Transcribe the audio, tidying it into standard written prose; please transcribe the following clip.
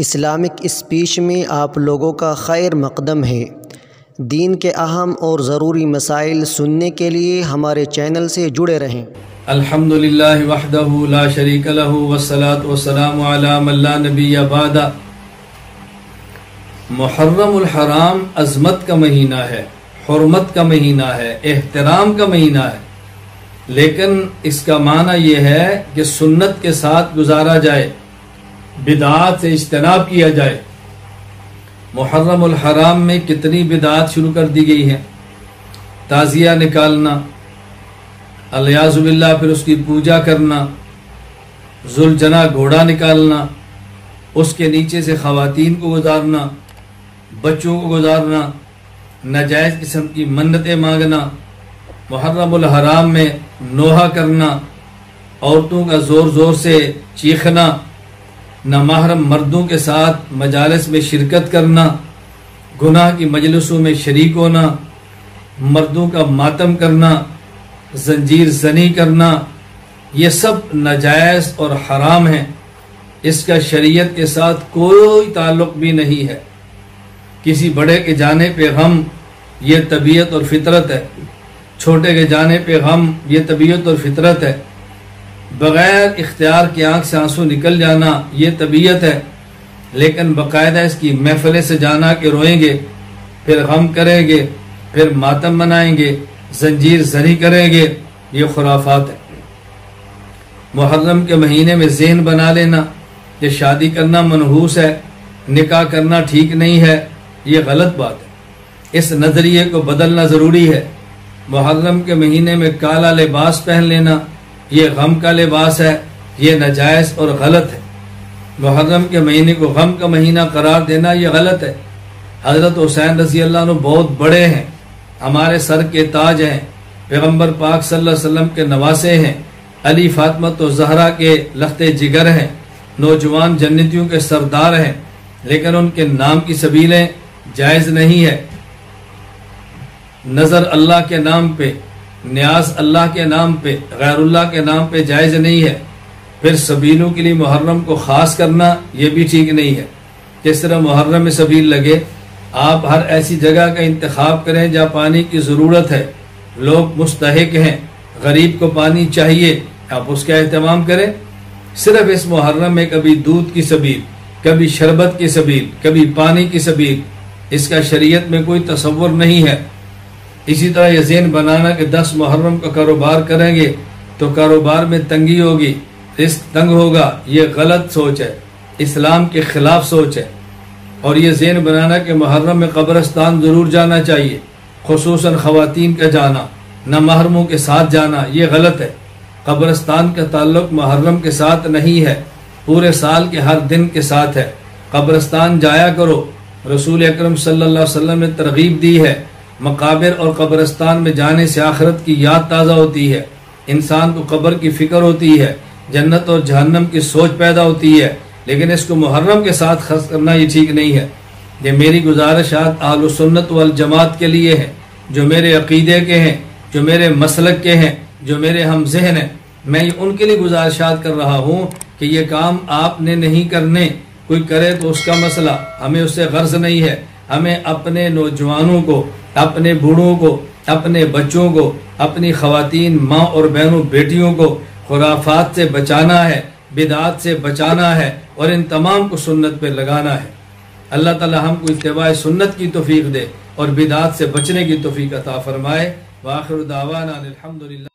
Islamic speech میں آپ لوگوں کا خیر مقدم ہے۔ دین کے اہم اور ضروری مسائل سننے کے لیے ہمارے چینل سے جڑے رہیں۔ الحمدللہ وحدہ لا شریک لہ والصلاة والسلام علی من لا نبی بعد۔ محرم الحرام عظمت کا مہینہ ہے، حرمت کا مہینہ ہے، احترام کا مہینہ ہے، لیکن اس کا معنی یہ ہے کہ سنت کے ساتھ گزارا جائے، بدعات سے اجتناب کیا جائے۔ محرم الحرام میں کتنی بدعات شروع کر دی گئی ہیں۔ تازیہ نکالنا، الیاذ باللہ، پھر اس کی پوجا کرنا، ذوالجناح گھوڑا نکالنا، اس کے نیچے سے خواتین کو گزارنا، بچوں کو گزارنا، ناجائز قسم کی منتیں مانگنا، محرم الحرام میں نوحہ کرنا، عورتوں کا زور زور سے چیخنا، نامحرم مردوں کے ساتھ مجالس میں شرکت کرنا، گناہ کی مجلسوں میں شریک ہونا، مردوں کا ماتم کرنا، زنجیر زنی کرنا، یہ سب ناجائز اور حرام ہیں۔ اس کا شریعت کے ساتھ کوئی تعلق بھی نہیں ہے۔ کسی بڑے کے جانے پہ غم، یہ طبیعت اور فطرت ہے۔ چھوٹے کے جانے پہ غم، یہ طبیعت اور فطرت ہے۔ بغیر اختیار کی آنکھ سے آنسو نکل جانا، یہ طبیعت ہے، لیکن باقاعدہ اس کی محفلیں سے جانا کہ روئیں گے، پھر غم کریں گے، پھر ماتم منائیں گے، زنجیر زنی کریں گے، یہ خرافات ہے۔ محرم کے مہینے میں ذہن بنا لینا کہ شادی کرنا منحوس ہے، نکاح کرنا ٹھیک نہیں ہے، یہ غلط بات ہے۔ اس نظریے کو بدلنا ضروری ہے۔ محرم کے مہینے میں کالا لباس پہن لینا، یہ غم کا لباس ہے، یہ ناجائز اور غلط ہے۔ محرم کے مہینے کو غم کا مہینہ قرار دینا، یہ غلط ہے۔ حضرت حسین رضی اللہ عنہ بہت بڑے ہیں، ہمارے سر کے تاج ہیں، پیغمبر پاک صلی اللہ علیہ وسلم کے نواسے ہیں، علی فاطمہ و زہرا کے لخت جگر ہیں، نوجوان جنتیوں کے سردار ہیں، لیکن ان کے نام کی سبیلیں جائز نہیں ہے۔ نظر اللہ کے نام پہ، نیاز اللہ کے نام پہ، غیر اللہ کے نام پہ جائز نہیں ہے۔ پھر سبیلوں کے لیے محرم کو خاص کرنا، یہ بھی ٹھیک نہیں ہے۔ جس طرح محرم میں سبیل لگے، آپ ہر ایسی جگہ کا انتخاب کریں جہاں پانی کی ضرورت ہے، لوگ مستحق ہیں، غریب کو پانی چاہیے، آپ اس کا اہتمام کریں۔ صرف اس محرم میں کبھی دودھ کی سبیل، کبھی شربت کی سبیل، کبھی پانی کی سبیل، اس کا شریعت میں کوئی تصور نہیں ہے۔ اسی طرح یہ ذہن بنانا کہ 10 محرم کا کاروبار کریں گے تو کاروبار میں تنگی ہوگی، رزق تنگ ہوگا، یہ غلط سوچ ہے، اسلام کے خلاف سوچ ہے۔ اور یہ ذہن بنانا کہ محرم میں قبرستان ضرور جانا چاہیے، خصوصاً خواتین کا جانا، نامحرموں کے ساتھ جانا، یہ غلط ہے۔ قبرستان کا تعلق محرم کے ساتھ نہیں ہے، پورے سال کے ہر دن کے ساتھ ہے۔ قبرستان جایا کرو، رسول اکرم صلی اللہ علیہ وسلم نے ترغیب دی ہے۔ مقابر اور قبرستان میں جانے سے آخرت کی یاد تازہ ہوتی ہے، انسان کو قبر کی فکر ہوتی ہے، جنت اور جہنم کی سوچ پیدا ہوتی ہے، لیکن اس کو محرم کے ساتھ خاص کرنا یہ ٹھیک نہیں ہے۔ یہ میری گزارشات اہل سنت والجماعت کے لیے ہیں، جو میرے عقیدے کے ہیں، جو میرے مسلک کے ہیں، جو میرے ہم ذہن ہیں۔ میں ان کے لیے گزارشات کر رہا ہوں کہ یہ کام آپ نے نہیں کرنے، کوئی کرے تو اس کا مسئلہ، ہمیں اس سے غرض نہیں ہے۔ ہمیں اپنے نوجوانوں کو، اپنے بوڑھوں کو، اپنے بچوں کو، اپنی خواتین ماں اور بہنوں بیٹیوں کو خرافات سے بچانا ہے، بدعات سے بچانا ہے، اور ان تمام کو سنت پہ لگانا ہے۔ اللہ تعالی ہم کو اتباع سنت کی توفیق دے اور بدعات سے بچنے کی توفیق عطا فرمائے۔ وآخر دعوانا الحمدللہ۔